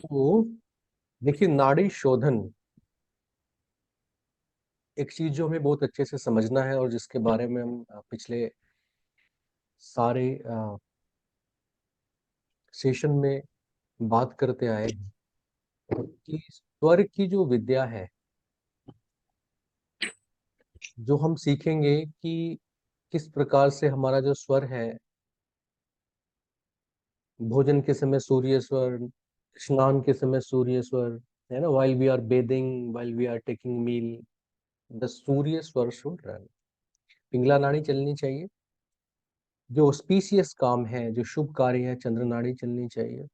तो देखिए, नाड़ी शोधन एक चीज जो हमें बहुत अच्छे से समझना है और जिसके बारे में हम पिछले सारे सेशन में बात करते आए हैं कि स्वर की जो विद्या है, जो हम सीखेंगे कि किस प्रकार से हमारा जो स्वर है, भोजन के समय सूर्य स्वर, स्नान के समय सूर्य स्वर, है ना, while we are bathing, while we are taking meal, the सूर्य स्वर शुड रन। पिंगला नाड़ी चलनी चाहिए। जो ऑस्पिशियस काम है, जो शुभ कार्य है, चंद्र नाड़ी चलनी चाहिए।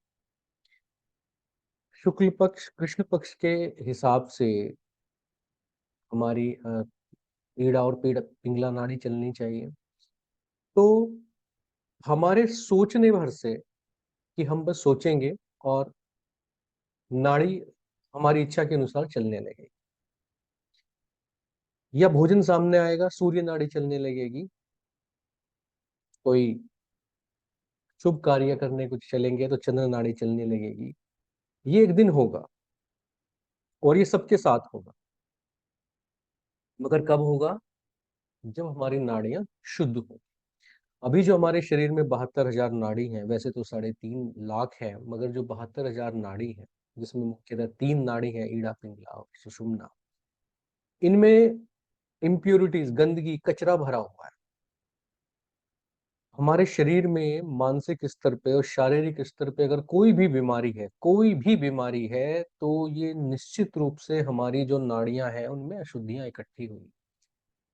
शुक्ल पक्ष कृष्ण पक्ष के हिसाब से हमारी ईड़ा और पीड़ा पिंगला नाड़ी चलनी चाहिए। तो हमारे सोचने भर से कि हम बस सोचेंगे और नाड़ी हमारी इच्छा के अनुसार चलने लगेगी, या भोजन सामने आएगा सूर्य नाड़ी चलने लगेगी, कोई शुभ कार्य करने कुछ चलेंगे तो चंद्र नाड़ी चलने लगेगी। ये एक दिन होगा और ये सबके साथ होगा, मगर कब होगा? जब हमारी नाड़ियां शुद्ध हो। अभी जो हमारे शरीर में 72,000 नाड़ी हैं, वैसे तो 3.5 लाख है, मगर जो 72,000 नाड़ी है, जिसमें मुख्यतः 3 नाड़ी है, ईड़ा पिंगला और सुषुम्ना, इनमें इम्प्योरिटीज, गंदगी, कचरा भरा हुआ है। हमारे शरीर में मानसिक स्तर पे और शारीरिक स्तर पे अगर कोई भी बीमारी है, कोई भी बीमारी है, तो ये निश्चित रूप से हमारी जो नाड़ियां हैं उनमें अशुद्धियां इकट्ठी हुई।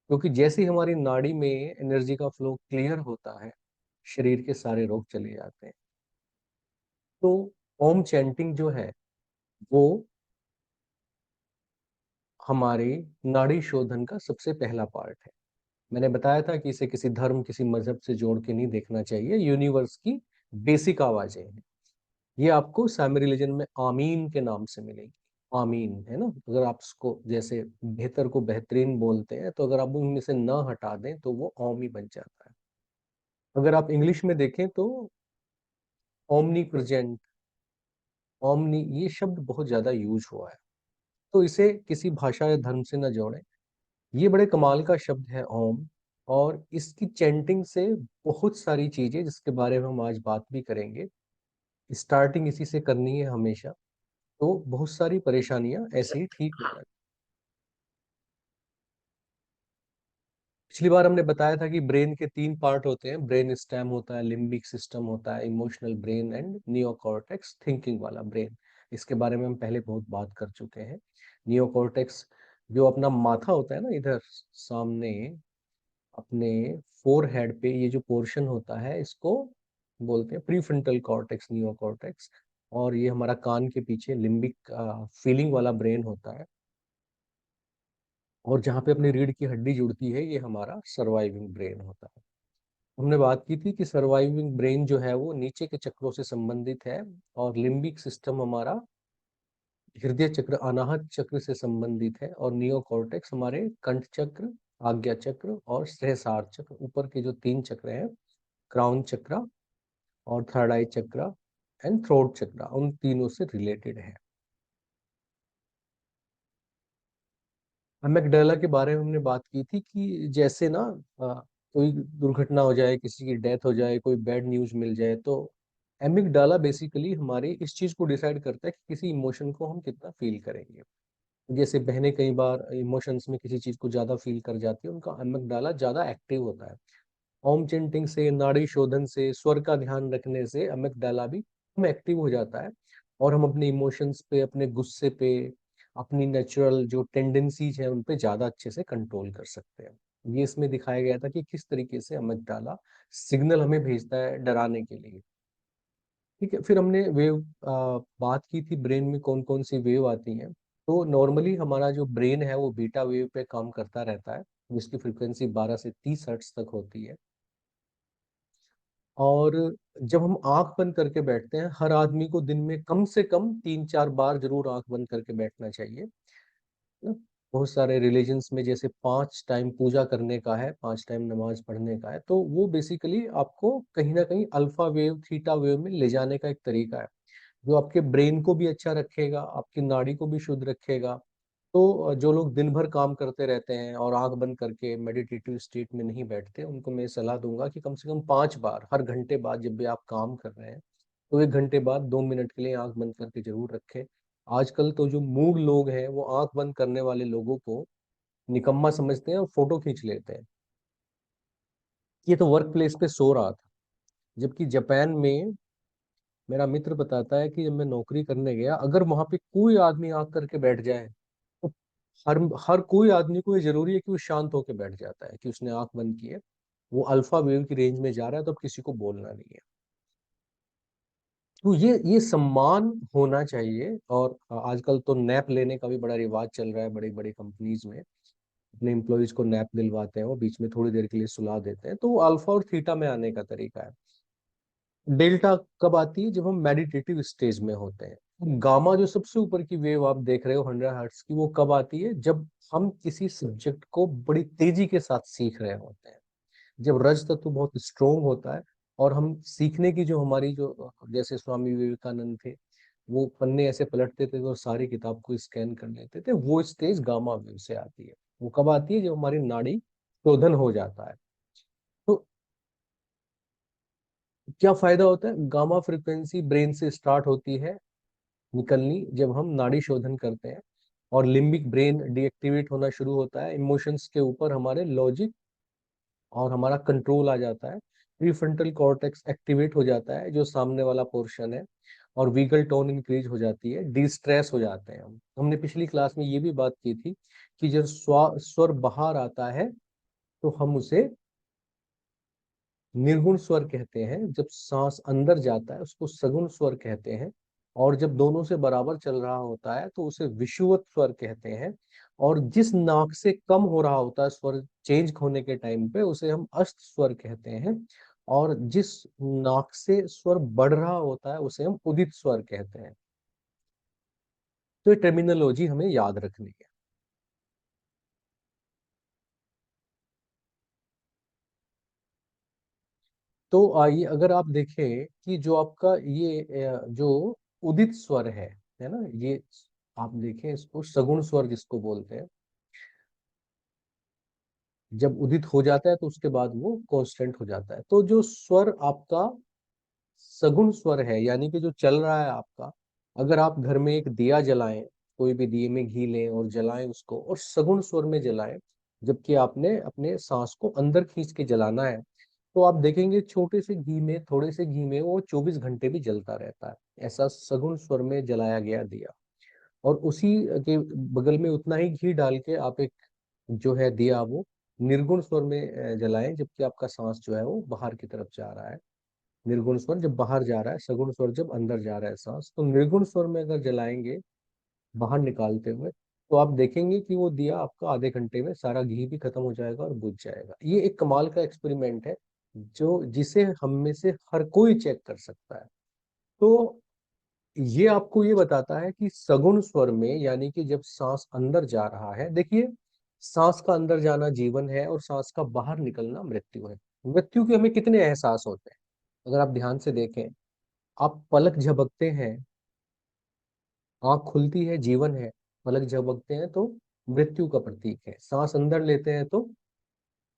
क्योंकि जैसे ही हमारी नाड़ी में एनर्जी का फ्लो क्लियर होता है, शरीर के सारे रोग चले जाते हैं। तो ओम चैंटिंग जो है वो हमारे नाड़ी शोधन का सबसे पहला पार्ट है। मैंने बताया था कि इसे किसी धर्म, किसी मजहब से जोड़ के नहीं देखना चाहिए। यूनिवर्स की बेसिक आवाजें हैं। ये आपको सामी रिलीजन में आमीन के नाम से मिलेगी। आमीन, है ना। अगर आप उसको जैसे बेहतर को बेहतरीन बोलते हैं, तो अगर आप उनमें से ना हटा दें तो वो ओम ही बन जाता है। अगर आप इंग्लिश में देखें तो ओमनी प्रेजेंट, ओमनी, ये शब्द बहुत ज्यादा यूज हुआ है। तो इसे किसी भाषा या धर्म से न जोड़ें। ये बड़े कमाल का शब्द है ओम। और इसकी चैंटिंग से बहुत सारी चीजें, जिसके बारे में हम आज बात भी करेंगे, स्टार्टिंग इसी से करनी है हमेशा, तो बहुत सारी परेशानियां ऐसे ही ठीक हो जाती। पिछली बार हमने बताया था कि ब्रेन के 3 पार्ट होते हैं। ब्रेन स्टेम होता है, लिम्बिक सिस्टम होता है, emotional brain, and neocortex, thinking वाला ब्रेन। इसके बारे में हम पहले बहुत बात कर चुके हैं। नियोकॉर्टेक्स जो अपना माथा होता है ना, इधर सामने अपने फोर हेड पे ये जो पोर्शन होता है, इसको बोलते हैं प्रीफ्रंटल कॉर्टेक्स, नियोकॉर्टेक्स। और ये हमारा कान के पीछे लिम्बिक फीलिंग वाला ब्रेन होता है। और जहाँ पे अपनी रीढ़ की हड्डी जुड़ती है, ये हमारा सर्वाइविंग ब्रेन होता है। हमने बात की थी कि सर्वाइविंग ब्रेन जो है वो नीचे के चक्रों से संबंधित है, और लिम्बिक सिस्टम हमारा हृदय चक्र, अनाहत चक्र से संबंधित है, और नियोकॉर्टेक्स हमारे कंठ चक्र, आज्ञा चक्र और सहस्रार चक्र, ऊपर के जो 3 चक्र हैं, क्राउन चक्र और थर्ड आई चक्र एंड थ्रोट चक्र, उन तीनों से रिलेटेड है। अमेगडाला के बारे में हमने बात की थी कि जैसे ना कोई दुर्घटना हो जाए, किसी की डेथ हो जाए, कोई बैड न्यूज मिल जाए, तो एमिगडाला बेसिकली हमारी इस चीज को डिसाइड करता है कि किसी इमोशन को हम कितना फील करेंगे। जैसे बहनें कई बार इमोशंस में किसी चीज को ज्यादा फील कर जाती है, उनका अमिगडाला ज्यादा एक्टिव होता है। ओम चिंटिंग से, नाड़ी शोधन से, स्वर का ध्यान रखने से अमिगडाला भी हम एक्टिव हो जाता है, और हम अपने इमोशंस पे, अपने गुस्से पे, अपनी नेचुरल जो टेंडेंसीज है उन पे ज्यादा अच्छे से कंट्रोल कर सकते हैं। ये इसमें दिखाया गया था कि किस तरीके से अमिगडाला सिग्नल हमें भेजता है डराने के लिए। ठीक है, फिर हमने वेव बात की थी, ब्रेन में कौन कौन सी वेव आती हैं। तो नॉर्मली हमारा जो ब्रेन है वो बीटा वेव पे काम करता रहता है, जिसकी फ्रिक्वेंसी 12 से 30 हर्ट्ज तक होती है। और जब हम आंख बंद करके बैठते हैं, हर आदमी को दिन में कम से कम 3-4 बार जरूर आंख बंद करके बैठना चाहिए ना। बहुत सारे रिलीजन्स में जैसे 5 टाइम पूजा करने का है, 5 टाइम नमाज पढ़ने का है, तो वो बेसिकली आपको कहीं ना कहीं अल्फा वेव, थीटा वेव में ले जाने का एक तरीका है। जो आपके ब्रेन को भी अच्छा रखेगा, आपकी नाड़ी को भी शुद्ध रखेगा। तो जो लोग दिन भर काम करते रहते हैं और आंख बंद करके मेडिटेटिव स्टेट में नहीं बैठते, उनको मैं सलाह दूंगा कि कम से कम 5 बार हर घंटे बाद जब भी आप काम कर रहे हैं, तो 1 घंटे बाद 2 मिनट के लिए आंख बंद करके जरूर रखें। आजकल तो जो मूड लोग हैं वो आंख बंद करने वाले लोगों को निकम्मा समझते हैं और फोटो खींच लेते हैं। ये तो वर्क प्लेस पे सो रहा था, जबकि जापान में मेरा मित्र बताता है कि जब मैं नौकरी करने गया, अगर वहां पे कोई आदमी आंख करके बैठ जाए तो हर हर कोई आदमी को ये जरूरी है कि वो शांत होकर बैठ जाता है कि उसने आंख बंद की है, वो अल्फा वेव की रेंज में जा रहा है, तो अब किसी को बोलना नहीं है। तो ये सम्मान होना चाहिए। और आजकल तो नैप लेने का भी बड़ा रिवाज चल रहा है, बड़ी बड़ी कंपनीज में अपने एम्प्लॉयज को नैप दिलवाते हैं, वो बीच में थोड़ी देर के लिए सुला देते हैं, तो वो अल्फा और थीटा में आने का तरीका है। डेल्टा कब आती है? जब हम मेडिटेटिव स्टेज में होते हैं। गामा जो सबसे ऊपर की वेव आप देख रहे हो 100 हर्ट्ज की, वो कब आती है? जब हम किसी सब्जेक्ट को बड़ी तेजी के साथ सीख रहे होते हैं, जब रज तत्व बहुत स्ट्रोंग होता है, और हम सीखने की जो हमारी जो, जैसे स्वामी विवेकानंद थे, वो पन्ने ऐसे पलटते थे और सारी किताब को स्कैन कर लेते थे, वो स्टेज गामा वेव से आती है। वो कब आती है? जब हमारी नाड़ी शोधन हो जाता है। तो क्या फायदा होता है? गामा फ्रिक्वेंसी ब्रेन से स्टार्ट होती है निकलनी जब हम नाड़ी शोधन करते हैं, और लिम्बिक ब्रेन डीएक्टिवेट होना शुरू होता है, इमोशंस के ऊपर हमारे लॉजिक और हमारा कंट्रोल आ जाता है। प्रीफ्रंटल कॉर्टेक्स एक्टिवेट हो जाता है, जो सामने वाला पोर्शन है, और वीगल टोन इंक्रीज हो जाती है, डिस्ट्रेस हो जाते हैं हम। हमने पिछली क्लास में ये भी बात की थी कि जब स्वर बाहर आता है तो हम उसे निर्गुण स्वर कहते हैं, जब सांस अंदर जाता है उसको सगुण स्वर कहते हैं, और जब दोनों से बराबर चल रहा होता है तो उसे विषुवत स्वर कहते हैं। और जिस नाक से कम हो रहा होता है स्वर चेंज होने के टाइम पे, उसे हम अष्ट स्वर कहते हैं। और जिस नाक से स्वर बढ़ रहा होता है उसे हम उदित स्वर कहते हैं। तो ये टर्मिनोलॉजी हमें याद रखनी है। तो आइए, अगर आप देखें कि जो आपका ये जो उदित स्वर है ना, ये आप देखें इसको सगुण स्वर जिसको बोलते हैं, जब उदित हो जाता है तो उसके बाद वो कांस्टेंट हो जाता है। तो जो स्वर आपका सगुण स्वर है, यानी कि जो चल रहा है आपका, अगर आप घर में एक दिया जलाएं, कोई भी दिए में घी लें और जलाएं उसको, और सगुण स्वर में जलाएं, जबकि आपने अपने सांस को अंदर खींच के जलाना है, तो आप देखेंगे छोटे से घी में, थोड़े से घी में वो 24 घंटे भी जलता रहता है। ऐसा सगुण स्वर में जलाया गया दिया। और उसी के बगल में उतना ही घी डाल के आप एक जो है दिया वो निर्गुण स्वर में जलाएं, जबकि आपका सांस जो है वो बाहर की तरफ जा रहा है। निर्गुण स्वर जब बाहर जा रहा है, सगुण स्वर जब अंदर जा रहा है सांस, तो निर्गुण स्वर में अगर जलाएंगे बाहर निकालते हुए, तो आप देखेंगे कि वो दिया आपका आधे घंटे में सारा घी भी खत्म हो जाएगा और बुझ जाएगा। ये एक कमाल का एक्सपेरिमेंट है, जो जिसे हम में से हर कोई चेक कर सकता है। तो ये आपको ये बताता है कि सगुण स्वर में, यानी कि जब सांस अंदर जा रहा है, देखिए सांस का अंदर जाना जीवन है और सांस का बाहर निकलना मृत्यु है। मृत्यु के हमें कितने एहसास होते हैं? अगर आप ध्यान से देखें, आप पलक झपकते हैं, आंख खुलती है, जीवन है। पलक झपकते हैं तो मृत्यु का प्रतीक है। सांस अंदर लेते हैं तो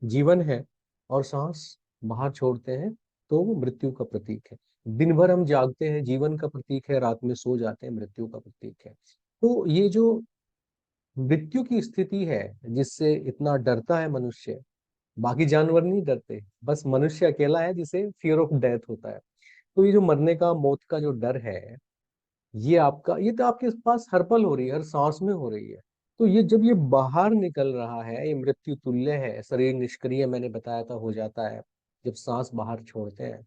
जीवन है, और सांस बाहर छोड़ते हैं तो वो मृत्यु का प्रतीक है। दिन भर हम जागते हैं, जीवन का प्रतीक है, रात में सो जाते हैं, मृत्यु का प्रतीक है। तो ये जो मृत्यु की स्थिति है, जिससे इतना डरता है मनुष्य, बाकी जानवर नहीं डरते, बस मनुष्य अकेला है जिसे फियर ऑफ डेथ होता है। तो ये जो मरने का, मौत का जो डर है, ये आपका, ये तो आपके पास हर पल हो रही है, हर सांस में हो रही है। तो ये जब ये बाहर निकल रहा है, ये मृत्यु तुल्य है, शरीर निष्क्रिय मैंने बताया था हो जाता है जब सांस बाहर छोड़ते हैं।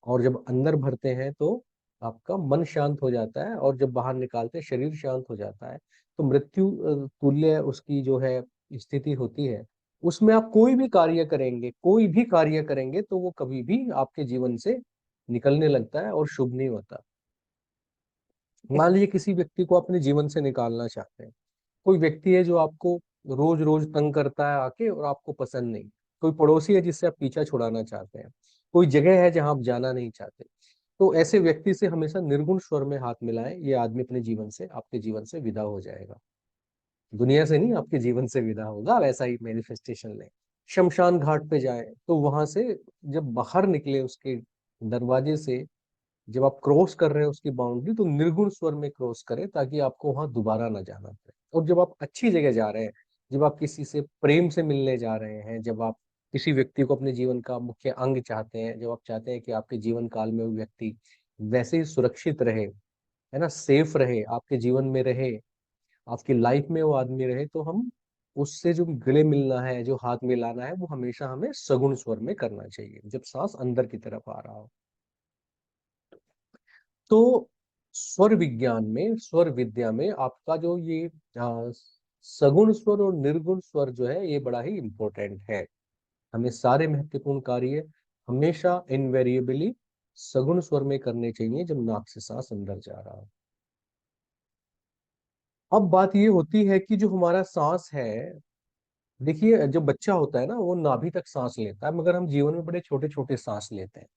और जब अंदर भरते हैं तो आपका मन शांत हो जाता है, और जब बाहर निकालते हैं शरीर शांत हो जाता है। तो मृत्यु तुल्य उसकी जो है स्थिति होती है। उसमें आप कोई भी कार्य करेंगे, कोई भी कार्य करेंगे, तो वो कभी भी आपके जीवन से निकलने लगता है और शुभ नहीं होता। मान लीजिए किसी व्यक्ति को अपने जीवन से निकालना चाहते हैं। कोई व्यक्ति है जो आपको रोज रोज तंग करता है आके और आपको पसंद नहीं। कोई पड़ोसी है जिससे आप पीछा छुड़ाना चाहते हैं। कोई जगह है जहां आप जाना नहीं चाहते। तो ऐसे व्यक्ति से हमेशा निर्गुण स्वर में हाथ मिलाएं, ये आदमी अपने जीवन से, आपके जीवन से विदा हो जाएगा। दुनिया से नहीं, आपके जीवन से विदा होगा, वैसा ही मैनिफेस्टेशन लें। शमशान घाट पे जाएं, तो वहां से जब बाहर निकले उसके दरवाजे से, जब आप क्रॉस कर रहे हैं उसकी बाउंड्री, तो निर्गुण स्वर में क्रॉस करें, ताकि आपको वहां दोबारा ना जाना पड़े। और जब आप अच्छी जगह जा रहे हैं, जब आप किसी से प्रेम से मिलने जा रहे हैं, जब आप किसी व्यक्ति को अपने जीवन का मुख्य अंग चाहते हैं, जब आप चाहते हैं कि आपके जीवन काल में वो व्यक्ति वैसे ही सुरक्षित रहे, है ना, सेफ रहे, आपके जीवन में रहे, आपकी लाइफ में वो आदमी रहे, तो हम उससे जो गले मिलना है, जो हाथ मिलाना है, वो हमेशा हमें सगुण स्वर में करना चाहिए, जब सांस अंदर की तरफ आ रहा हो। तो स्वर विज्ञान में, स्वर विद्या में आपका जो ये सगुण स्वर और निर्गुण स्वर जो है, ये बड़ा ही इंपॉर्टेंट है। हमें सारे महत्वपूर्ण कार्य हमेशा इनवेरिएबली सगुण स्वर में करने चाहिए, जब नाक से सांस अंदर जा रहा हो। अब बात ये होती है कि जो हमारा सांस है, देखिए जब बच्चा होता है ना, वो नाभि तक सांस लेता है, मगर हम जीवन में बड़े छोटे छोटे सांस लेते हैं।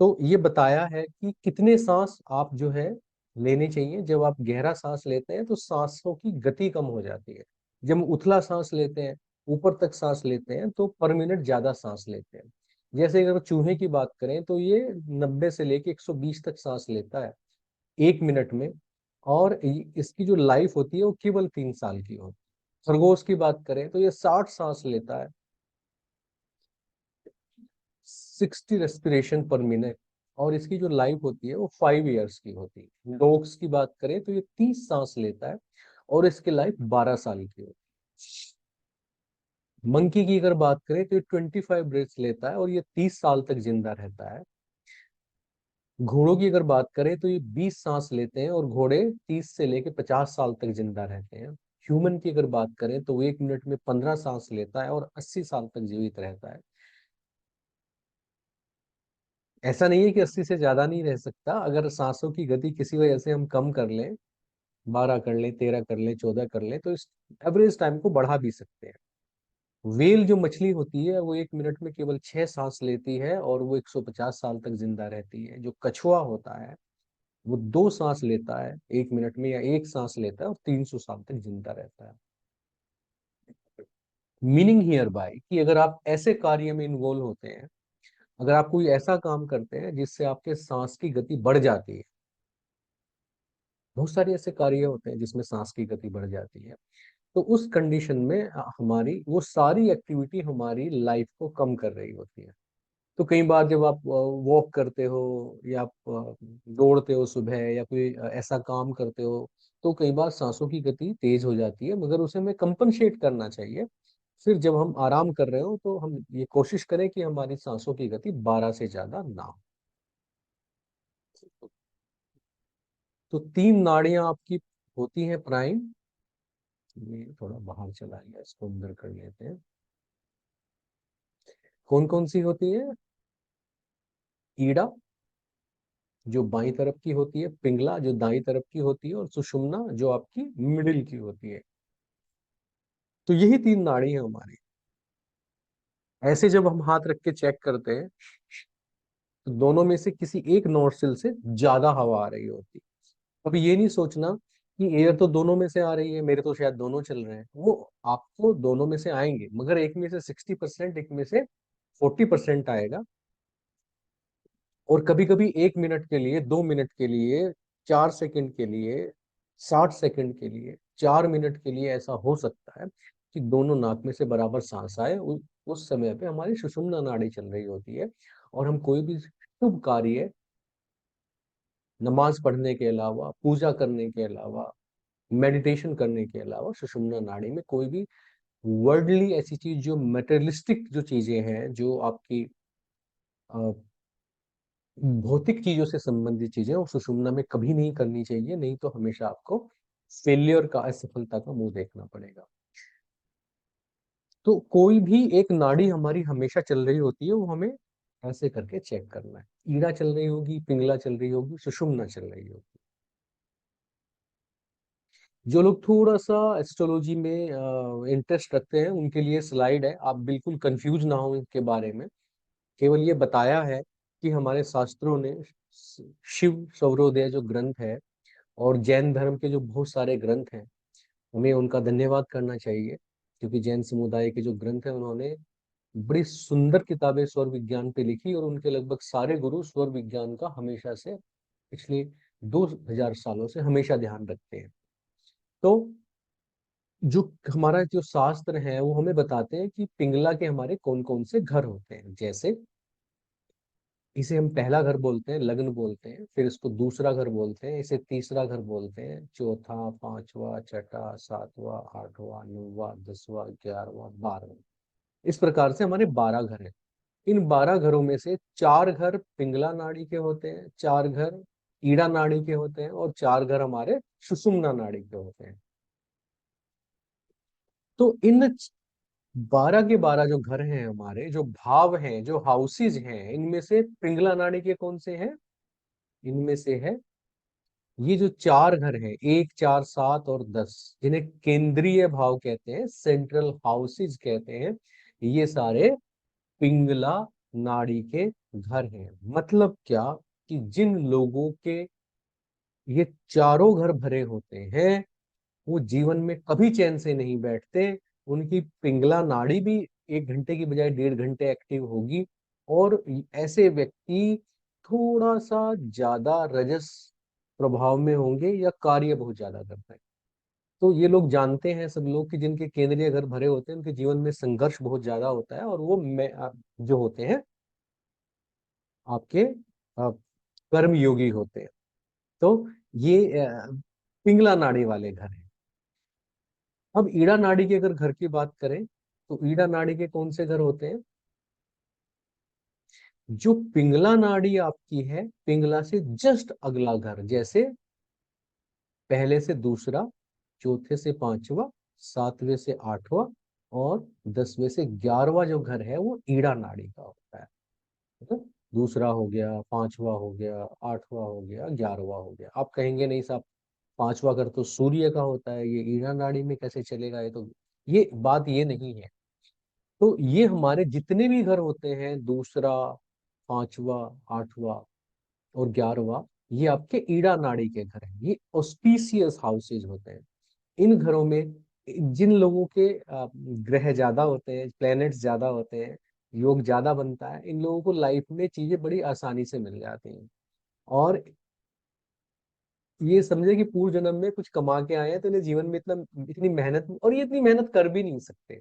तो ये बताया है कि कितने सांस आप जो है लेने चाहिए। जब आप गहरा सांस लेते हैं तो सांसों की गति कम हो जाती है। जब हम उथला सांस लेते हैं, ऊपर तक सांस लेते हैं, तो पर मिनट ज्यादा सांस लेते हैं। जैसे अगर चूहे की बात करें, तो ये 90 से लेके 120 तक सांस लेता है 1 मिनट में। और इसकी जो लाइफ होती है वो केवल 3 साल की होती है। खरगोश की बात करें तो ये 60 सांस लेता है, 60 रेस्पिरेशन पर मिनट। और इसकी जो लाइफ होती है वो 5 ईयर्स की होती है। डॉग्स की बात करें तो ये 30 सांस लेता है, और इसकी लाइफ 12 साल की होती है। मंकी की अगर बात करें तो ये 25 ब्रेथ्स लेता है, और ये 30 साल तक जिंदा रहता है। घोड़ों की अगर बात करें तो ये 20 सांस लेते हैं, और घोड़े 30 से लेके 50 साल तक जिंदा रहते हैं। ह्यूमन की अगर बात करें तो वो 1 मिनट में 15 सांस लेता है, और 80 साल तक जीवित रहता है। ऐसा नहीं है कि 80 से ज्यादा नहीं रह सकता। अगर सांसों की गति किसी वजह से हम कम कर लें, 12 कर लें, 13 कर लें, 14 कर लें, तो इस एवरेज टाइम को बढ़ा भी सकते हैं। व्हेल जो मछली होती है, वो 1 मिनट में केवल 6 सांस लेती है, और वो 150 साल तक जिंदा रहती है। जो कछुआ होता है, वो 2 सांस लेता है 1 मिनट में, या 1 सांस लेता है और 300 साल तक जिंदा रहता है। मीनिंग हियर बाय कि अगर आप ऐसे कार्य में इन्वॉल्व होते हैं, अगर आप कोई ऐसा काम करते हैं जिससे आपके सांस की गति बढ़ जाती है, बहुत सारे ऐसे कार्य होते हैं जिसमें सांस की गति बढ़ जाती है, तो उस कंडीशन में हमारी वो सारी एक्टिविटी हमारी लाइफ को कम कर रही होती है। तो कई बार जब आप वॉक करते हो, या आप दौड़ते हो सुबह, या कोई ऐसा काम करते हो, तो कई बार सांसों की गति तेज हो जाती है, मगर उसे हमें कंपनसेट करना चाहिए। फिर जब हम आराम कर रहे हो, तो हम ये कोशिश करें कि हमारी सांसों की गति 12 से ज्यादा ना हो। तो 3 नाड़ियां आपकी होती हैं प्राइम। ये थोड़ा बाहर चला गया, इसको अंदर कर लेते हैं। कौन कौन सी होती है? ईड़ा, जो बाईं तरफ की होती है, पिंगला जो दाईं तरफ की होती है, और सुषुम्ना जो आपकी मिडिल की होती है। तो यही 3 नाड़ी है हमारी। ऐसे जब हम हाथ रख के चेक करते हैं, तो दोनों में से किसी एक नोस्ट्रिल से ज्यादा हवा आ रही होती है। अब ये नहीं सोचना कि एयर तो दोनों में से आ रही है, मेरे तो शायद दोनों चल रहे हैं। वो आपको दोनों में से आएंगे, मगर एक में से 60%, एक में से 40% आएगा। और कभी कभी 1 मिनट के लिए, 2 मिनट के लिए, 4 सेकंड के लिए, 60 सेकंड के लिए, 4 मिनट के लिए ऐसा हो सकता है कि दोनों नाक में से बराबर सांस आए। उस समय पे हमारी सुषुम्ना नाड़ी चल रही होती है, और हम कोई भी शुभ कार्य, नमाज पढ़ने के अलावा, पूजा करने के अलावा, मेडिटेशन करने के अलावा, सुषुम्ना नाड़ी में कोई भी वर्ल्डली ऐसी चीज, जो मटेरियलिस्टिक जो चीजें हैं, जो आपकी भौतिक चीजों से संबंधित चीजें, वो सुषुम्ना में कभी नहीं करनी चाहिए, नहीं तो हमेशा आपको फेलियर का, असफलता का मुंह देखना पड़ेगा। तो कोई भी एक नाड़ी हमारी हमेशा चल रही होती है, वो हमें ऐसे करके चेक करना है। ईड़ा चल रही होगी, पिंगला चल रही होगी, सुषुम्ना चल रही होगी। जो लोग थोड़ा सा एस्ट्रोलॉजी में इंटरेस्ट रखते हैं, उनके लिए स्लाइड है, आप बिल्कुल कंफ्यूज ना हो इनके बारे में। केवल ये बताया है कि हमारे शास्त्रों ने शिव सौरोदय जो ग्रंथ है और जैन धर्म के जो बहुत सारे ग्रंथ हैं, हमें उनका धन्यवाद करना चाहिए, क्योंकि जैन समुदाय के जो ग्रंथ हैं उन्होंने बड़ी सुंदर किताबें स्वर विज्ञान पे लिखी, और उनके लगभग सारे गुरु स्वर विज्ञान का हमेशा से पिछले 2000 सालों से हमेशा ध्यान रखते हैं। तो जो हमारा जो शास्त्र है वो हमें बताते हैं कि पिंगला के हमारे कौन कौन से घर होते हैं। जैसे इसे हम पहला घर बोलते हैं, लग्न बोलते हैं, फिर इसको दूसरा घर बोलते हैं, इसे तीसरा घर बोलते हैं, चौथा, पांचवा, छठा, सातवां, आठवां, नौवां, 10वां, 11वां, 12वां, इस प्रकार से हमारे 12 घर हैं। इन 12 घरों में से 4 घर पिंगला नाड़ी के होते हैं, 4 घर ईड़ा नाड़ी के होते हैं, और 4 घर हमारे सुषुम्ना नाड़ी के होते हैं। तो इन 12 के 12 जो घर हैं, हमारे जो भाव हैं, जो हाउसेज हैं, इनमें से पिंगला नाड़ी के कौन से हैं? इनमें से है ये जो 4 घर हैं, 1, 4, 7 और 10, जिन्हें केंद्रीय भाव कहते हैं, सेंट्रल हाउसेज कहते हैं, ये सारे पिंगला नाड़ी के घर हैं। मतलब क्या? कि जिन लोगों के ये चारों घर भरे होते हैं, वो जीवन में कभी चैन से नहीं बैठते। उनकी पिंगला नाड़ी भी 1 घंटे की बजाय 1.5 घंटे एक्टिव होगी। और ऐसे व्यक्ति थोड़ा सा ज्यादा रजस प्रभाव में होंगे या कार्य बहुत ज्यादा करते हैं। तो ये लोग जानते हैं सब लोग कि जिनके केंद्रीय घर भरे होते हैं उनके जीवन में संघर्ष बहुत ज्यादा होता है, और वो जो होते हैं आपके कर्म योगी होते हैं। तो ये पिंगला नाड़ी वाले घर हैं। अब ईड़ा नाड़ी के अगर घर की बात करें, तो ईड़ा नाड़ी के कौन से घर होते हैं? जो पिंगला नाड़ी आपकी है, पिंगला से जस्ट अगला घर, जैसे पहले से दूसरा, चौथे से पांचवा, सातवें से आठवां और 10वें से 11वां जो घर है वो ईड़ा नाड़ी का होता है। मतलब दूसरा हो गया, पांचवा हो गया, आठवां हो गया, 11वां हो गया। आप कहेंगे नहीं साहब, पांचवा घर तो सूर्य का होता है, ये ईड़ा नाड़ी में कैसे चलेगा? ये तो, ये बात ये नहीं है। तो ये हमारे जितने भी घर होते हैं, दूसरा, पांचवा, आठवां और 11वां, ये आपके ईड़ा नाड़ी के घर हैं। ये ऑस्पिशियस हाउसेज होते हैं। इन घरों में जिन लोगों के ग्रह ज्यादा होते हैं, प्लैनेट्स ज्यादा होते हैं, योग ज्यादा बनता है, इन लोगों को लाइफ में चीजें बड़ी आसानी से मिल जाती हैं। और ये समझे कि पूर्व जन्म में कुछ कमा के आए हैं, तो इन्हें जीवन में इतनी मेहनत, और ये इतनी मेहनत कर भी नहीं सकते।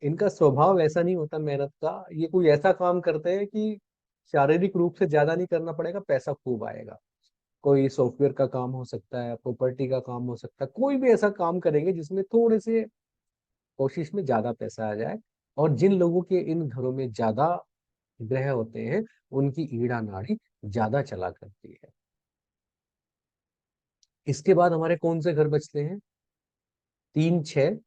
इनका स्वभाव ऐसा नहीं होता मेहनत का। ये कोई ऐसा काम करते हैं कि शारीरिक रूप से ज्यादा नहीं करना पड़ेगा, पैसा खूब आएगा। कोई सॉफ्टवेयर का काम हो सकता है, प्रॉपर्टी का काम हो सकता है, कोई भी ऐसा काम करेंगे जिसमें थोड़े से कोशिश में ज्यादा पैसा आ जाए। और जिन लोगों के इन घरों में ज्यादा ग्रह होते हैं, उनकी ईड़ा नाड़ी ज्यादा चला करती है। इसके बाद हमारे कौन से घर बचते हैं? 3, 6,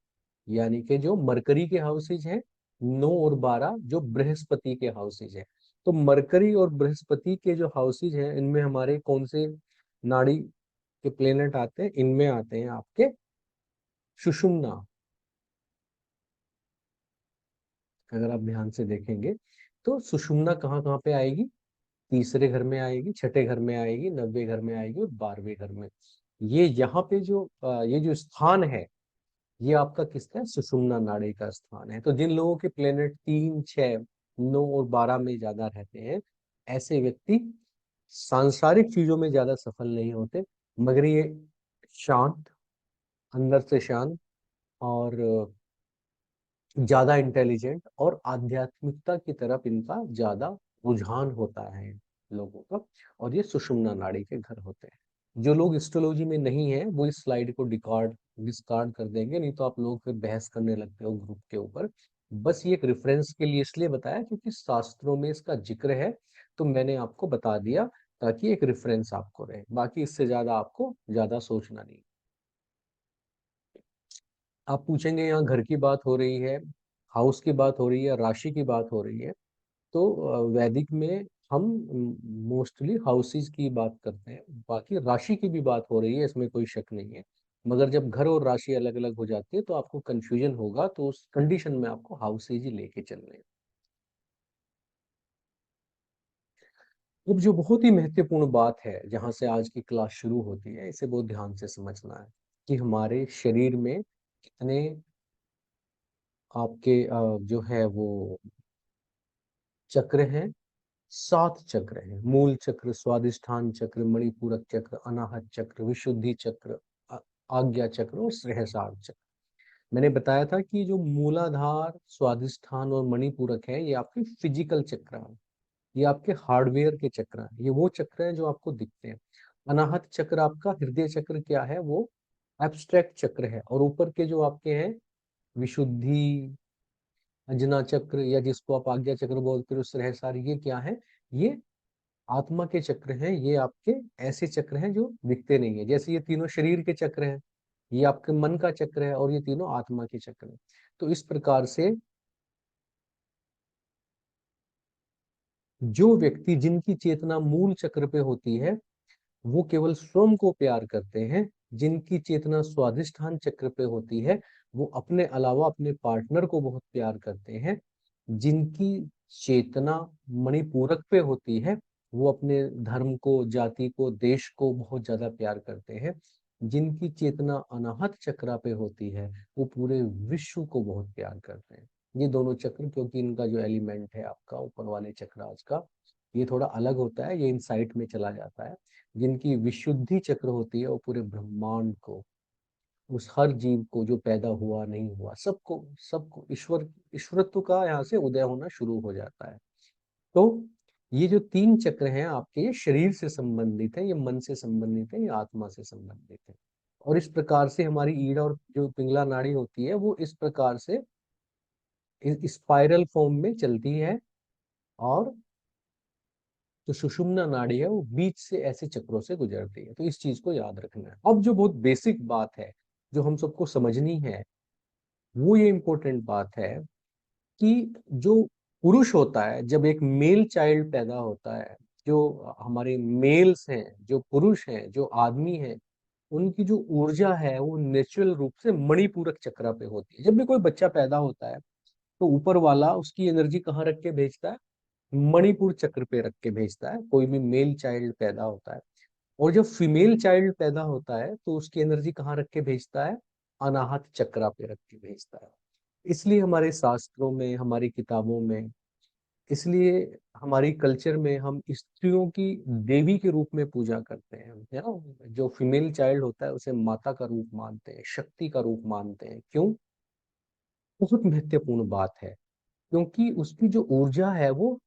यानी कि जो मरकरी के हाउसेज हैं, 9 और 12 जो बृहस्पति के हाउसेज हैं। तो मरकरी और बृहस्पति के जो हाउसेज हैं, इनमें हमारे कौन से नाड़ी के प्लेनेट आते हैं? इनमें आते हैं आपके सुषुम्ना। अगर आप ध्यान से देखेंगे तो सुषुम्ना कहाँ कहाँ पे आएगी? तीसरे घर में आएगी, छठे घर में आएगी, 90वें घर में आएगी और 12वें घर में। ये यहाँ पे जो ये जो स्थान है, ये आपका किसका है? सुषुम्ना नाड़ी का स्थान है। तो जिन लोगों के प्लेनेट 3, 6, 9 और 12 में ज्यादा रहते हैं, ऐसे व्यक्ति सांसारिक चीजों में ज्यादा सफल नहीं होते, मगर ये शांत, अंदर से शांत, और ज्यादा इंटेलिजेंट और आध्यात्मिकता की तरफ इनका ज्यादा रुझान होता है लोगों का। और ये सुषुम्ना नाड़ी के घर होते हैं। जो लोग एस्ट्रोलॉजी में नहीं है वो इस स्लाइड को डिस्कार्ड कर देंगे, नहीं तो आप लोग फिर बहस करने लगते हो ग्रुप के ऊपर। बस ये एक रेफरेंस के लिए इसलिए बताया क्योंकि शास्त्रों में इसका जिक्र है, तो मैंने आपको बता दिया ताकि एक रेफरेंस आपको रहे। बाकी इससे ज्यादा आपको ज्यादा सोचना नहीं। आप पूछेंगे यहाँ घर की बात हो रही है, हाउस की बात हो रही है, राशि की बात हो रही है। तो वैदिक में हम मोस्टली हाउसेस की बात करते हैं, बाकी राशि की भी बात हो रही है, इसमें कोई शक नहीं है। मगर जब घर और राशि अलग अलग हो जाती है तो आपको कंफ्यूजन होगा, तो उस कंडीशन में आपको हाउसेज ही लेके चलने हैं। अब जो बहुत ही महत्वपूर्ण बात है, जहां से आज की क्लास शुरू होती है, इसे बहुत ध्यान से समझना है कि हमारे शरीर में कितने आपके जो है वो चक्र हैं। 7 चक्र हैं। मूल चक्र, स्वादिष्ठान चक्र, मणिपूरक चक्र, अनाहत चक्र, विशुद्धि चक्र, आ- आज्ञा चक्र और सहस्रार चक्र। मैंने बताया था कि जो मूलाधार, स्वादिष्ठान और मणिपूरक है, ये आपके फिजिकल चक्र हैं। ये आपके हार्डवेयर के चक्र हैं। ये वो चक्र हैं जो आपको दिखते हैं। अनाहत चक्र आपका हृदय चक्र क्या है, वो एब्स्ट्रैक्ट चक्र है। और ऊपर के जो आपके हैं विशुद्धि, अंजना चक्र, या जिसको आप आज्ञा चक्र बोलते हो, सहस्रार, ये क्या है? ये आत्मा के चक्र हैं। ये आपके ऐसे चक्र हैं जो दिखते नहीं है। जैसे ये तीनों शरीर के चक्र हैं, ये आपके मन का चक्र है, और ये तीनों आत्मा के चक्र हैं। तो इस प्रकार से जो व्यक्ति, जिनकी चेतना मूल चक्र पे होती है, वो केवल स्वयं को प्यार करते हैं। जिनकी चेतना स्वादिष्ठान चक्र पे होती है, वो अपने अलावा अपने पार्टनर को बहुत प्यार करते हैं। जिनकी चेतना मणिपूरक पे होती है, वो अपने धर्म को, जाति को, देश को बहुत ज्यादा प्यार करते हैं। जिनकी चेतना अनाहत चक्रा पे होती है, वो पूरे विश्व को बहुत प्यार करते हैं। ये दोनों चक्र, क्योंकि इनका जो एलिमेंट है आपका ऊपर वाले चक्रास का, ये थोड़ा अलग होता है, ये इनसाइट में चला जाता है। जिनकी विशुद्धि चक्र होती है, वो पूरे ब्रह्मांड को, उस हर जीव को, जो पैदा हुआ नहीं हुआ, सबको सबको ईश्वरत्व का यहाँ से उदय होना शुरू हो जाता है। तो ये जो 3 चक्र हैं आपके, ये शरीर से संबंधित है, ये मन से संबंधित है, ये आत्मा से संबंधित है। और इस प्रकार से हमारी ईड़ और जो पिंगला नाड़ी होती है, वो इस प्रकार से स्पाइरल फॉर्म में चलती है। और जो सुषुम्ना नाड़ी है, वो बीच से ऐसे चक्रों से गुजरती है। तो इस चीज को याद रखना है। अब जो बहुत बेसिक बात है, जो हम सबको समझनी है, वो ये इम्पोर्टेंट बात है कि जो पुरुष होता है, जब एक मेल चाइल्ड पैदा होता है, जो हमारे मेल्स हैं, जो पुरुष हैं, जो आदमी हैं, उनकी जो ऊर्जा है, वो नेचुरल रूप से मणिपूरक चक्र पे होती है। जब भी कोई बच्चा पैदा होता है, तो ऊपर वाला उसकी एनर्जी कहाँ रख के भेजता है? मणिपुर चक्र पे रख के भेजता है। कोई भी मेल चाइल्ड पैदा होता है, और जब फीमेल चाइल्ड पैदा होता है, तो उसकी एनर्जी कहाँ रख के भेजता है? अनाहत चक्रा पे रख के भेजता है। इसलिए हमारे शास्त्रों में, हमारी किताबों में, इसलिए हमारी कल्चर में हम स्त्रियों की देवी के रूप में पूजा करते हैं, है ना। जो फीमेल चाइल्ड होता है, उसे माता का रूप मानते हैं, शक्ति का रूप मानते हैं। क्यों? बहुत महत्वपूर्ण बात है, क्योंकि उसकी जो ऊर्जा है, वो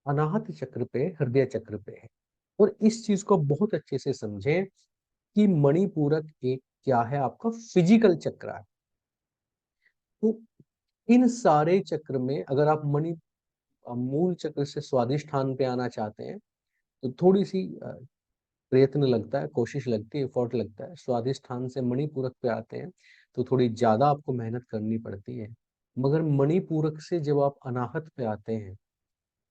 अनाहत चक्र पे, हृदय चक्र पे है। और इस चीज को बहुत अच्छे से समझें कि मणिपूरक एक क्या है, आपका फिजिकल चक्र है। तो इन सारे चक्र में अगर आप मूल चक्र से स्वादिष्ठान पे आना चाहते हैं, तो थोड़ी सी प्रयत्न लगता है, कोशिश लगती है, एफर्ट लगता है। स्वादिष्ठान से मणिपूरक पे आते हैं, तो थोड़ी ज्यादा आपको मेहनत करनी पड़ती है। मगर मणिपूरक से जब आप अनाहत पे आते हैं,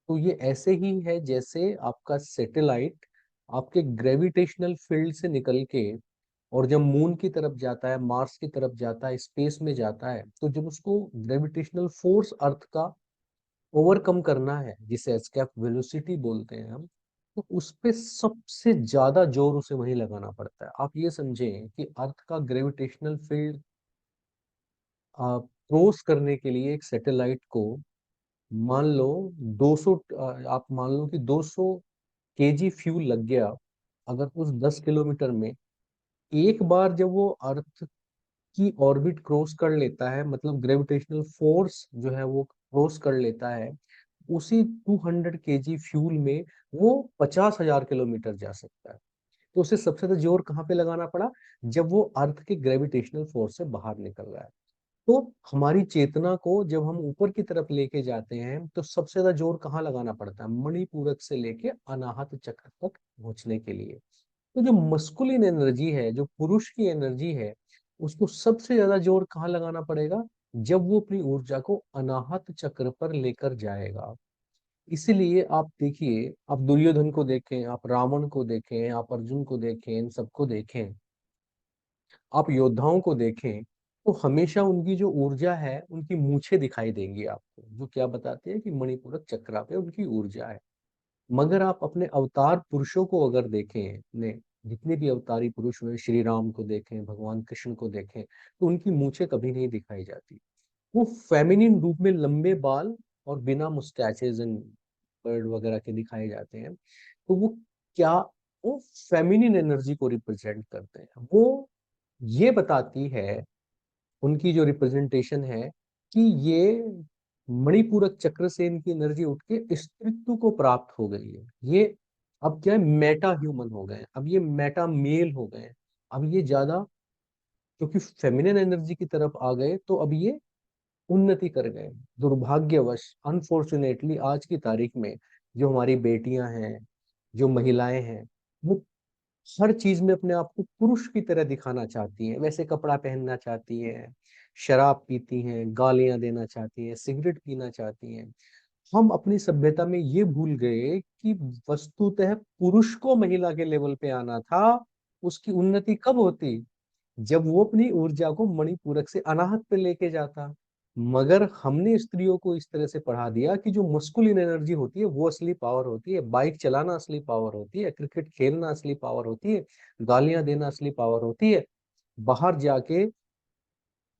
तो ये ऐसे ही है जैसे आपका सैटेलाइट आपके ग्रेविटेशनल फील्ड से निकल के, और जब मून की तरफ जाता है, मार्स की तरफ जाता है, स्पेस में जाता है, तो जब उसको ग्रेविटेशनल फोर्स अर्थ का ओवरकम करना है, जिसे एस्केप वेलोसिटी बोलते हैं हम, तो उस पे सबसे ज्यादा जोर उसे वहीं लगाना पड़ता है। आप ये समझें कि अर्थ का ग्रेविटेशनल फील्ड क्रॉस करने के लिए एक सैटेलाइट को, मान लो 200, आप मान लो कि 200 केजी फ्यूल लग गया, अगर उस 10 किलोमीटर में, एक बार जब वो अर्थ की ऑर्बिट क्रॉस कर लेता है, मतलब ग्रेविटेशनल फोर्स जो है वो क्रॉस कर लेता है, उसी 200 केजी फ्यूल में वो 50,000 किलोमीटर जा सकता है। तो उसे सबसे ज्यादा जोर कहाँ पे लगाना पड़ा? जब वो अर्थ के ग्रेविटेशनल फोर्स से बाहर निकल रहा है। तो हमारी चेतना को जब हम ऊपर की तरफ लेके जाते हैं, तो सबसे ज्यादा जोर कहाँ लगाना पड़ता है? मणिपूरक से लेके अनाहत चक्र तक पहुंचने के लिए। तो जो मस्कुलिन एनर्जी है, जो पुरुष की एनर्जी है, उसको सबसे ज्यादा जोर कहाँ लगाना पड़ेगा? जब वो अपनी ऊर्जा को अनाहत चक्र पर लेकर जाएगा। इसीलिए आप देखिए, आप दुर्योधन को देखें, आप रावण को देखें, आप अर्जुन को देखें, इन सबको देखें, आप योद्धाओं को देखें, तो हमेशा उनकी जो ऊर्जा है, उनकी मूछें दिखाई देंगी आपको, जो क्या बताती है कि मणिपूरक चक्रा पे उनकी ऊर्जा है। मगर आप अपने अवतार पुरुषों को अगर देखें, अपने जितने भी अवतारी पुरुष हुए, श्री राम को देखें, भगवान कृष्ण को देखें, तो उनकी मूछें कभी नहीं दिखाई जाती। वो फेमिनिन रूप में लंबे बाल और बिना मुस्टैचेस एंड बर्ड वगैरह के दिखाए जाते हैं। तो वो क्या, वो फेमिनिन एनर्जी को रिप्रेजेंट करते हैं। वो ये बताती है, उनकी जो रिप्रेजेंटेशन है, कि ये मणिपूरक चक्र से इनकी एनर्जी उठ के स्त्रीत्व को प्राप्त हो गई है। ये अब क्या है, मेटा ह्यूमन हो गए हैं, अब ये मेटा मेल हो गए हैं। अब ये ज्यादा, क्योंकि फेमिनिन एनर्जी की तरफ आ गए, तो अब ये उन्नति कर गए। दुर्भाग्यवश, अनफॉर्चुनेटली, आज की तारीख में जो हमारी बेटियां हैं, जो महिलाएं हैं, वो हर चीज में अपने आप को पुरुष की तरह दिखाना चाहती हैं, वैसे कपड़ा पहनना चाहती हैं, शराब पीती हैं, गालियां देना चाहती हैं, सिगरेट पीना चाहती हैं। हम अपनी सभ्यता में ये भूल गए कि वस्तुतः पुरुष को महिला के लेवल पे आना था। उसकी उन्नति कब होती, जब वो अपनी ऊर्जा को मणिपूरक से अनाहत पे लेके जाता। मगर हमने स्त्रियों को इस तरह से पढ़ा दिया कि जो मस्कुलिन एनर्जी होती है वो असली पावर होती है, बाइक चलाना असली पावर होती है, क्रिकेट खेलना असली पावर होती है, गालियां देना असली पावर होती है, बाहर जाके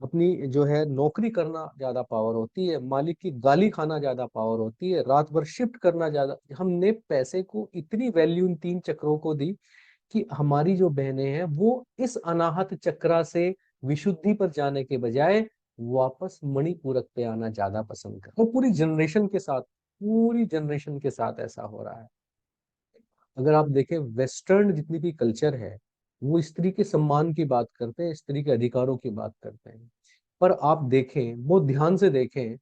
अपनी जो है नौकरी करना ज्यादा पावर होती है, मालिक की गाली खाना ज्यादा पावर होती है, रात भर शिफ्ट करना ज्यादा। हमने पैसे को इतनी वैल्यू इन तीन चक्रों को दी कि हमारी जो बहनें हैं वो इस अनाहत चक्रा से विशुद्धि पर जाने के बजाय वापस मणिपूरक पे आना ज्यादा पसंद कर, और पूरी जनरेशन के साथ ऐसा हो रहा है। अगर आप देखें, वेस्टर्न जितनी भी कल्चर है, वो स्त्री के सम्मान की बात करते हैं, स्त्री के अधिकारों की बात करते हैं। पर आप देखें, वो ध्यान से देखें,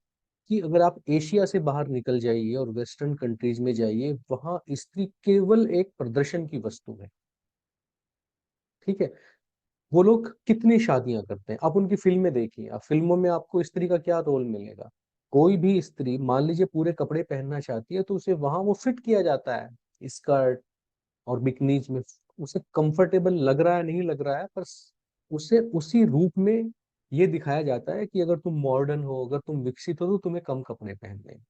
कि अगर आप एशिया से बाहर निकल जाइए और वेस्टर्न कंट्रीज में जाइए, वहां स्त्री केवल एक प्रदर्शन की वस्तु है। ठीक है, वो लोग कितनी शादियां करते हैं, आप उनकी फिल्में देखिए, आप फिल्मों में आपको स्त्री का क्या रोल मिलेगा। कोई भी स्त्री मान लीजिए पूरे कपड़े पहनना चाहती है, तो उसे वहां वो फिट किया जाता है, स्कर्ट और बिकनीज में। उसे कंफर्टेबल लग रहा है नहीं लग रहा है, पर उसे उसी रूप में ये दिखाया जाता है कि अगर तुम मॉडर्न हो, अगर तुम विकसित हो, तो तुम्हें कम कपड़े पहनने हैं।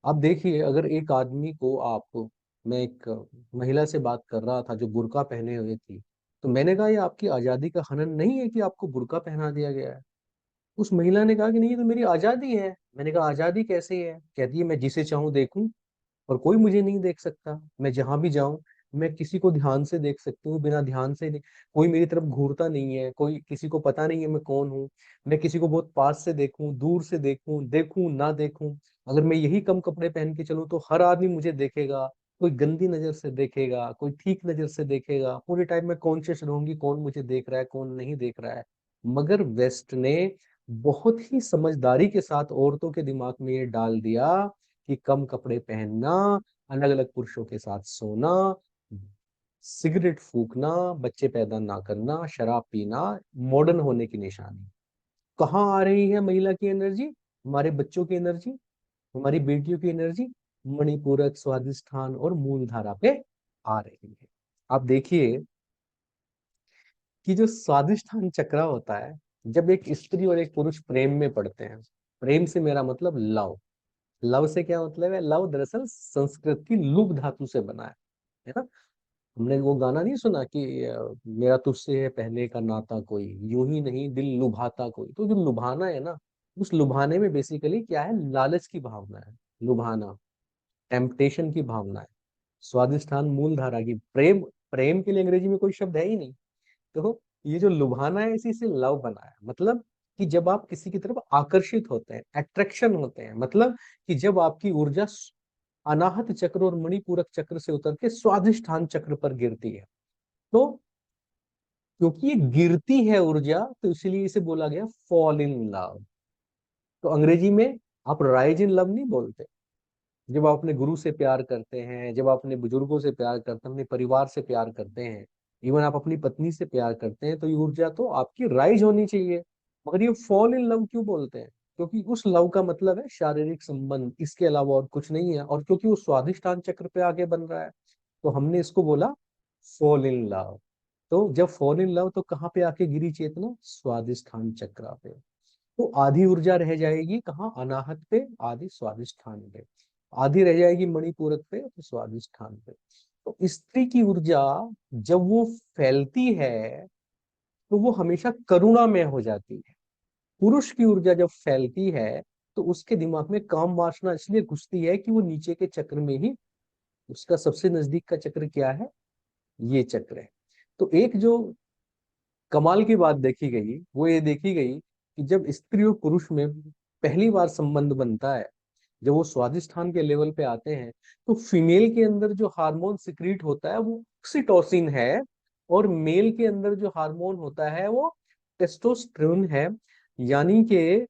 आप देखिए, अगर एक आदमी को आप, मैं एक महिला से बात कर रहा था जो बुर्का पहने हुए थी, तो मैंने कहा ये आपकी आजादी का हनन नहीं है कि आपको बुर्का पहना दिया गया है। उस महिला ने कहा कि नहीं, ये तो मेरी आजादी है। मैंने कहा आजादी कैसे है? कहती है, मैं जिसे चाहूं देखूं और कोई मुझे नहीं देख सकता। मैं जहां भी जाऊं, मैं किसी को ध्यान से देख सकती हूँ, बिना ध्यान से नहीं। कोई मेरी तरफ घूरता नहीं है, कोई, किसी को पता नहीं है मैं कौन हूँ। मैं किसी को बहुत पास से देखूं, दूर से देखूं, देखूं ना देखूं, अगर मैं यही कम कपड़े पहन के चलूं, तो हर आदमी मुझे देखेगा। कोई गंदी नजर से देखेगा, कोई ठीक नजर से देखेगा। पूरे टाइम में कॉन्शियस रहूंगी कौन मुझे देख रहा है, कौन नहीं देख रहा है। मगर वेस्ट ने बहुत ही समझदारी के साथ औरतों के दिमाग में ये डाल दिया कि कम कपड़े पहनना, अलग अलग पुरुषों के साथ सोना, सिगरेट फूकना, बच्चे पैदा ना करना, शराब पीना मॉडर्न होने की निशानी। कहाँ आ रही है महिला की एनर्जी, हमारे बच्चों की एनर्जी, हमारी बेटियों की एनर्जी? मणिपूरक, स्वादिष्ठान और मूलधारा पे आ रही है। आप देखिए कि जो स्वादिष्ठान चक्र होता है, जब एक स्त्री और एक पुरुष प्रेम में पड़ते हैं, प्रेम से मेरा मतलब लव। लव से क्या मतलब है? लव दरअसल संस्कृत की लुब धातु से बना है ना। हमने वो गाना नहीं सुना कि मेरा तुझसे है पहले का नाता कोई, यूं ही नहीं दिल लुभाता कोई। तो जो लुभाना है ना, उस लुभाने में बेसिकली क्या है? लालच की भावना है, लुभाना, टेम्पटेशन की भावना है। स्वादिष्ठान मूल धारा की, प्रेम, प्रेम के लिए अंग्रेजी में कोई शब्द है ही नहीं। तो ये जो लुभाना है, इसी से लव बना है। मतलब कि जब आप किसी की तरफ आकर्षित होते हैं, अट्रैक्शन होते हैं, मतलब कि जब आपकी ऊर्जा अनाहत चक्र और मणिपूरक चक्र से उतर के स्वादिष्ठान चक्र पर गिरती है। तो क्योंकि ये गिरती है ऊर्जा, तो इसलिए इसे बोला गया फॉल इन लव। तो अंग्रेजी में आप राइज इन लव नहीं बोलते। जब आप अपने गुरु से प्यार करते हैं, जब आप अपने बुजुर्गों से प्यार करते हैं, अपने परिवार से प्यार करते हैं, इवन आप अपनी पत्नी से प्यार करते हैं, तो ये ऊर्जा तो आपकी राइज होनी चाहिए। मगर ये फॉल इन लव क्यों बोलते हैं? क्योंकि उस लव का मतलब है शारीरिक संबंध, इसके अलावा और कुछ नहीं है, और क्योंकि वो स्वादिष्टान चक्र पे आगे बन रहा है, तो हमने इसको बोला फॉल इन लव। तो जब फॉल इन लव, तो कहाँ पे आके गिरी चेतना? स्वादिष्ठान चक्र पे। तो आधी ऊर्जा रह जाएगी कहाँ? अनाहत पे, आधी स्वादिष्ठान पे। आधी रह जाएगी मणिपूरक पे तो स्वादिष्ठान पे। तो स्त्री की ऊर्जा जब वो फैलती है तो वो हमेशा करुणा में हो जाती है। पुरुष की ऊर्जा जब फैलती है तो उसके दिमाग में काम वासना इसलिए घुसती है कि वो नीचे के चक्र में ही, उसका सबसे नजदीक का चक्र क्या है, ये चक्र है। तो एक जो कमाल की बात देखी गई वो ये देखी गई कि जब स्त्री और पुरुष में पहली बार संबंध बनता है, जब वो स्वादिष्ठान के लेवल पे आते हैं, तो फीमेल के अंदर जो हार्मोन सिक्रीट होता है वो ऑक्सीटोसिन है, और मेल के अंदर जो हार्मोन होता है वो टेस्टोस्टेरोन है। यानी कि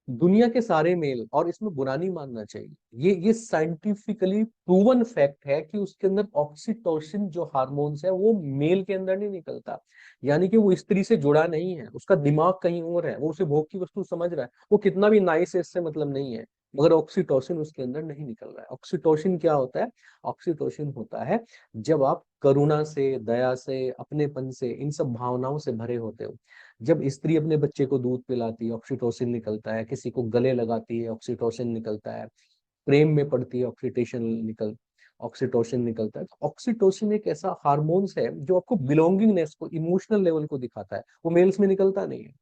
दुनिया के सारे मेल, और इसमें बुरा नहीं मानना चाहिए, ये साइंटिफिकली प्रूवन फैक्ट है कि उसके अंदर ऑक्सीटोसिन जो हार्मोन्स है वो मेल के अंदर नहीं निकलता। यानी कि वो स्त्री से जुड़ा नहीं है, उसका दिमाग कहीं और है, वो उसे भोग की वस्तु समझ रहा है, वो कितना भी नाइस है इससे मतलब नहीं है, मगर ऑक्सीटोसिन उसके अंदर नहीं निकल रहा है। ऑक्सीटोसिन क्या होता है? ऑक्सीटोसिन होता है जब आप करुणा से, दया से, अपनेपन से, इन सब भावनाओं से भरे होते हो। जब स्त्री अपने बच्चे को दूध पिलाती है ऑक्सीटोसिन निकलता है, किसी को गले लगाती है ऑक्सीटोसिन निकलता है, प्रेम में पड़ती है ऑक्सीटोसिन निकलता है। तो ऑक्सीटोसिन एक ऐसा हार्मोन्स है जो आपको बिलोंगिंगनेस को, इमोशनल लेवल को दिखाता है। वो मेल्स में निकलता नहीं है,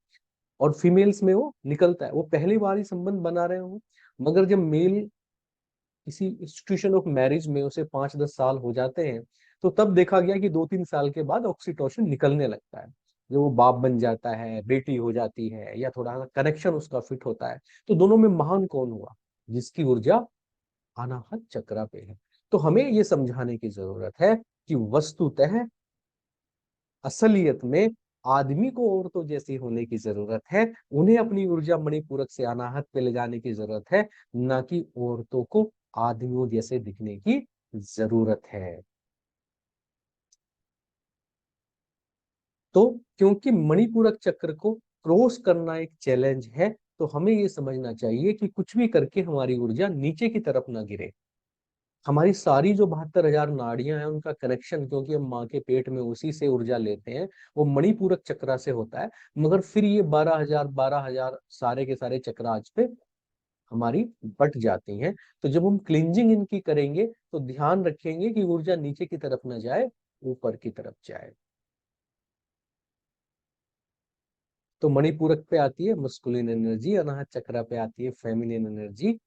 और फीमेल्स में वो निकलता है। वो पहली बार ही संबंध बना रहे हो, मगर जब मेल किसी इंस्टीट्यूशन ऑफ मैरिज में उसे 5-10 साल हो जाते हैं, तो तब देखा गया कि 2-3 साल के बाद ऑक्सीटोसिन निकलने लगता है। जब वो बाप बन जाता है, बेटी हो जाती है, या थोड़ा सा कनेक्शन उसका फिट होता है, तो दोनों में महान कौन हुआ? जिसकी ऊर्जा अनाहत चक्रा पे है। तो हमें ये समझाने की जरूरत है कि वस्तुतः असलियत में आदमी को औरतों जैसी होने की जरूरत है, उन्हें अपनी ऊर्जा मणिपूरक से अनाहत पे ले जाने की जरूरत है, ना कि औरतों को आदमियों जैसे दिखने की जरूरत है। तो क्योंकि मणिपूरक चक्र को क्रॉस करना एक चैलेंज है, तो हमें ये समझना चाहिए कि कुछ भी करके हमारी ऊर्जा नीचे की तरफ ना गिरे। हमारी सारी जो 72,000 नाड़ियां हैं उनका कनेक्शन, क्योंकि हम माँ के पेट में उसी से ऊर्जा लेते हैं, वो मणिपूरक चक्रा से होता है। मगर फिर ये 12,000 सारे के सारे चक्राज पे हमारी बट जाती हैं। तो जब हम क्लिंजिंग इनकी करेंगे तो ध्यान रखेंगे कि ऊर्जा नीचे की तरफ न जाए, ऊपर की तरफ जाए। तो मणिपूरक पे आती है मस्कुलिन एनर्जी, अनाहत चक्रा पे आती है फेमिनिन एनर्जी।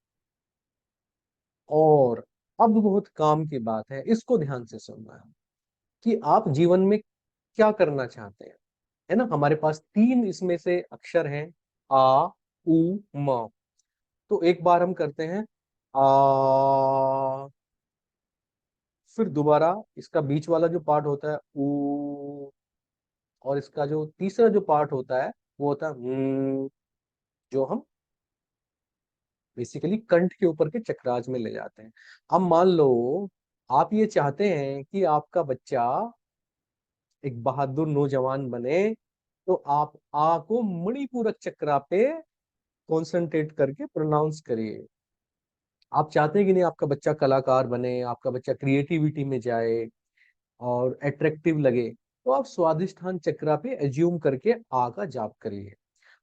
और अब बहुत काम की बात है, इसको ध्यान से सुनना है कि आप जीवन में क्या करना चाहते हैं। है ना, हमारे पास 3 इसमें से अक्षर हैं, आ, उ, म। तो एक बार हम करते हैं आ, फिर दोबारा इसका बीच वाला जो पार्ट होता है उ, और इसका जो तीसरा जो पार्ट होता है वो होता है जो हम बेसिकली कंठ के ऊपर के चक्राज में ले जाते हैं। अब मान लो आप ये चाहते हैं कि आपका बच्चा एक बहादुर नौजवान बने, तो आप आ को मणिपूरक चक्रा पे कॉन्सेंट्रेट करके प्रोनाउंस करिए। आप चाहते हैं कि नहीं आपका बच्चा कलाकार बने, आपका बच्चा क्रिएटिविटी में जाए और अट्रैक्टिव लगे, तो आप स्वादिष्ठान चक्रा पे एज्यूम करके आ का जाप करिए।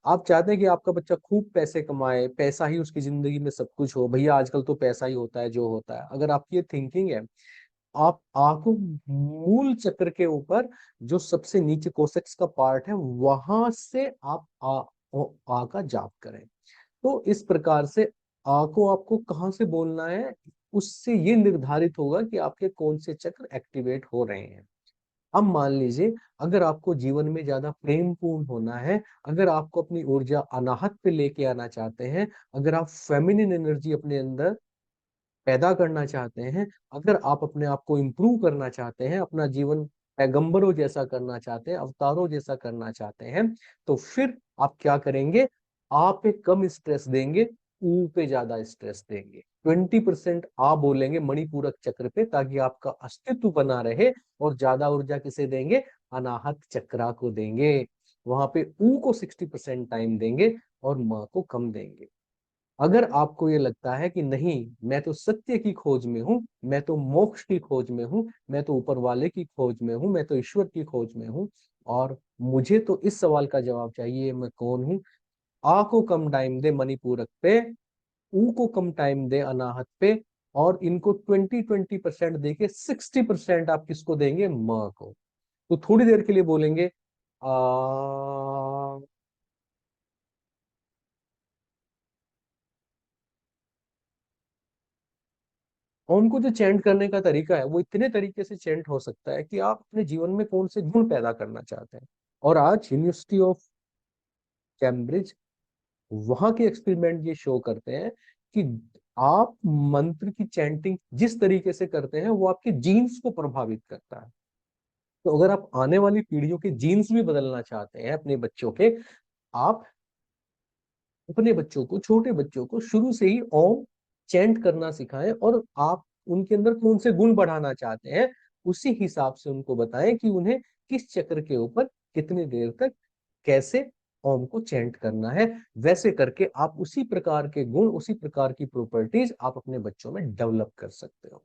आप चाहते हैं कि आपका बच्चा खूब पैसे कमाए, पैसा ही उसकी जिंदगी में सब कुछ हो, भैया आजकल तो पैसा ही होता है जो होता है, अगर आपकी ये थिंकिंग है, आप आ को मूल चक्र के ऊपर जो सबसे नीचे कोसेक्स का पार्ट है वहां से आप आ का जाप करें। तो इस प्रकार से आ को आपको कहाँ से बोलना है, उससे ये निर्धारित होगा कि आपके कौन से चक्र एक्टिवेट हो रहे हैं। अब मान लीजिए, अगर आपको जीवन में ज्यादा प्रेम पूर्ण होना है, अगर आपको अपनी ऊर्जा अनाहत पे लेके आना चाहते हैं, अगर आप फेमिनिन एनर्जी अपने अंदर पैदा करना चाहते हैं, अगर आप अपने आप को इम्प्रूव करना चाहते हैं, अपना जीवन पैगंबरों जैसा करना चाहते हैं, अवतारों जैसा करना चाहते हैं, तो फिर आप क्या करेंगे? आप पे कम स्ट्रेस देंगे, ऊ पे ज्यादा स्ट्रेस देंगे। 20% आप बोलेंगे मणिपूरक चक्र पे, ताकि आपका अस्तित्व बना रहे। और ज्यादा ऊर्जा किसे देंगे? अनाहत चक्रा को देंगे। वहां पे ऊ को 60% टाइम देंगे और माँ को कम देंगे। अगर आपको ये लगता है कि नहीं, मैं तो सत्य की खोज में हूँ, मैं तो मोक्ष की खोज में हूँ, मैं तो ऊपर वाले की खोज में हूँ, मैं तो ईश्वर की खोज में हूँ, और मुझे तो इस सवाल का जवाब चाहिए, मैं कौन हूँ, आ को कम टाइम दे मणिपूरक पे, ऊ को कम टाइम दे अनाहत पे, और इनको 20-20% दे के 60% आप किसको देंगे? माँ को। तो थोड़ी देर के लिए बोलेंगे आ, और उनको जो चैंट करने का तरीका है वो इतने तरीके से चैंट हो सकता है कि आप अपने जीवन में कौन से गुण पैदा करना चाहते हैं। और आज यूनिवर्सिटी ऑफ कैम्ब्रिज, वहां के एक्सपेरिमेंट ये शो करते हैं कि आप मंत्र की चैंटिंग जिस तरीके से करते हैं वो आपके जीन्स को प्रभावित करता है। तो अगर आप आने वाली पीढ़ियों के जीन्स भी बदलना चाहते हैं अपने बच्चों के, आप अपने बच्चों को, छोटे बच्चों को शुरू से ही ओम चैंट करना सिखाएं, और आप उनके अंदर कौन से गुण बढ़ाना चाहते हैं उसी हिसाब से उनको बताएं कि उन्हें किस चक्र के ऊपर कितनी देर तक कैसे ओम को चैंट करना है। वैसे करके आप उसी प्रकार के गुण, उसी प्रकार की प्रॉपर्टीज आप अपने बच्चों में डेवलप कर सकते हो।